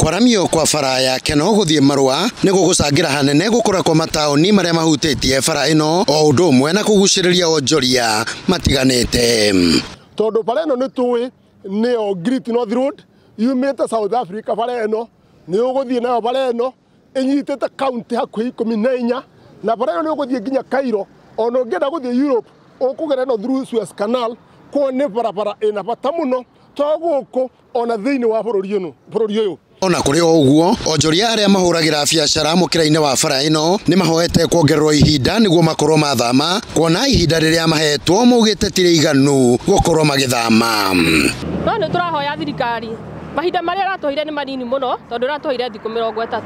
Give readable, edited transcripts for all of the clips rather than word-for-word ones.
Kwaramio kwa bara ya Keno guthie Marua ni gugucangira hanene gukora kwa mataoni maria mahutitie bara ino o undu umwe na kuguciriria onjoria matiganite. Tondu bara ino ni tuwi ni o Great North Road yumite South Africa bara ino ni uguthie nayo bara ino inyitite county hakuhi 14 na bara ino ni uguthie nginya Cairo ona ungienda guthie Europe ukugera no through Suez Canal ko ni bara ina bata muno to guku ona thiini wa bururi uyu. Ona kuri o uguo onjoria aria mahuragira biacara mukira-ini wa bara ino ni mahoete kuongererwo ihinda niguo makorwo mathama kuona ihinda riria mahetwo mugite tire iganu gukorwo magithama. No ni turahoya thirikari mahinda maria ratuhire ni manini muno tondu ratuhire thiku 30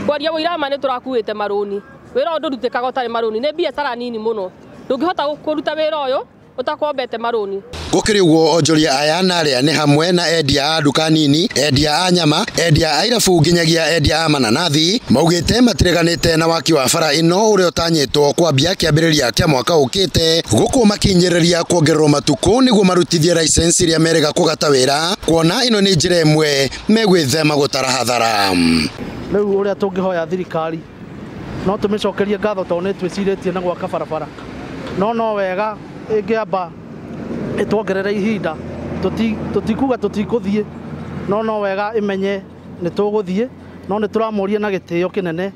kwaria wira ma ni turakuite maruni wira undu rutikaga utari maruni ni biacara nini muno ndungihota kuruta wira uyu utakombete maruni. Gukiri uguo onjoria aya na aria ni hamwe na endia a nduka nini, endia a nyama, endia a irabu nginyagia endia a mananathi maugite matireganite na waki wa bara ino uria utanyitwo kwambia kiambiriria kia mwaka ukite guku makinyiriria kuongererwo matuku niguo marutithie license iria merega kugata wira kuona ino ni njira imwe megwithema gutara hathara. Riu uria tungihoya thirikari no tumicokerie ngatho tondu ni twiciritie na gwaka barabara no wega ingiamba itwongerere ihinda tutikuga tutikuthie no wega imenye ni tuguthie no ni turamuria na gitio kinene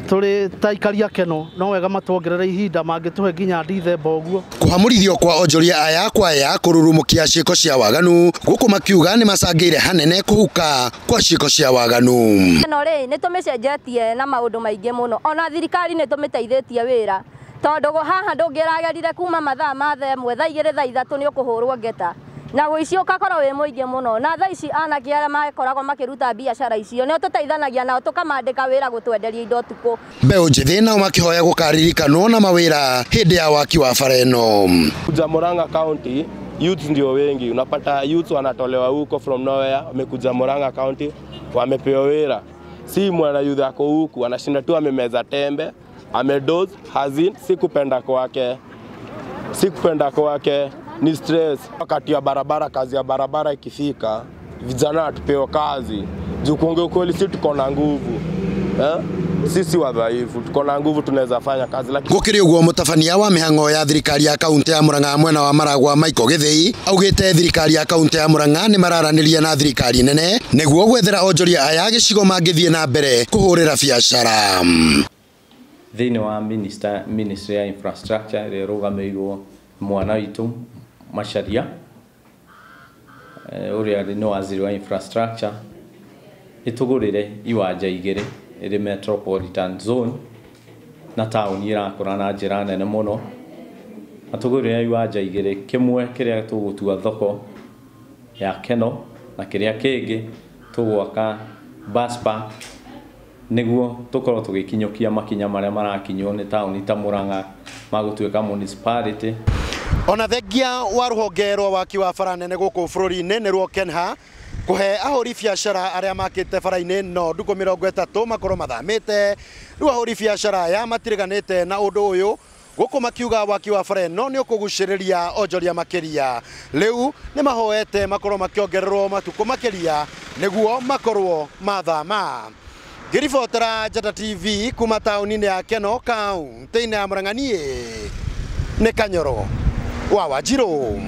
turi taikaria Keno no wega matwongerere ihinda mangituhe nginya Dithemba uguo. Kuhamurithio kwa onjoria aya kwaya kururumukia ciiko cia waganu guku makiuga ni macangire hanene kuhuka kwa ciiko cia waganu. No ri ni tumicenjetie na maundu maingi muno ona thirikari ni tumiteithitie wira tondu haha ndungiragerire kuma mathaa ma themwe thaa 2 thaa 3 ni ukuhurwo ngeta na guici ukakorwo wi muingi muno na thaa ici anake aria makoragwo makiruta biacara icio ni tuteithanagia nao tukamandika wira gutwenderia indo tuku. Mbeu njithi nao makihoya gukaririkanwo na mawira hindi ya waki wa bara ino. Kuja Murang'a County youth ndio wengi, unapata youth wanatolewa huko from nowhere wamekuja Murang'a County wamepewa wira, si mwana youth ako huku anashinda tu amemeza tembe amedoze hazin. Sikupenda kwake ni stress. Wakati ya barabara, kazi ya barabara ikifika vijana tupewe kazi juu kuongea ukweli sisi tuko na nguvu sisi wadhaifu tuko na nguvu tunaweza fanya kazi. Lakini gukiri uguo mutabania wa mihango ya thirikari ya kaunti ya Murang'a mwena wa Maragwa Michael Githii augite thirikari ya kaunti ya Murang'a ni mararaniria na thirikari nene niguo gwethera onjoria aya gicigo mangithie na mbere kuhurira biacara. Thini wa Ministry ya Infrastructure rirugamirwo mwana witu Macharia uria ni waziri wa infrastructure itugurire iwanja igire iri metropolitan zone na tauni irakura na njira nene muno atugurire iwanja igire kimwe kiria tugutua thoko ya Keno na kiria kingi tugwaka bus park niguo tukorwo tugikinyukia makinya maria marakinywo ni tauni ta Murang'a magutuika municipality. Ona thengia wa ruhonge rwa waki wa bara nene guku bururi-ini ni ruo Kenha kuhe ahuri biacara aria makite bara-ini no nduku 30 makorwo mathamite riu ahuri biacara ya matiriganite na undu uyu guku makiuga waki wa bara no ni ukuguciriria onjoria makiria riu ni mahoete makorwo makiongererwo matuku makiria niguo makorwo mathama. Ngiribotera Njata TV kuma tauni-ini ya Keno kaunti-ini ya Murang'a ni Kanyoro wa Wanjiru.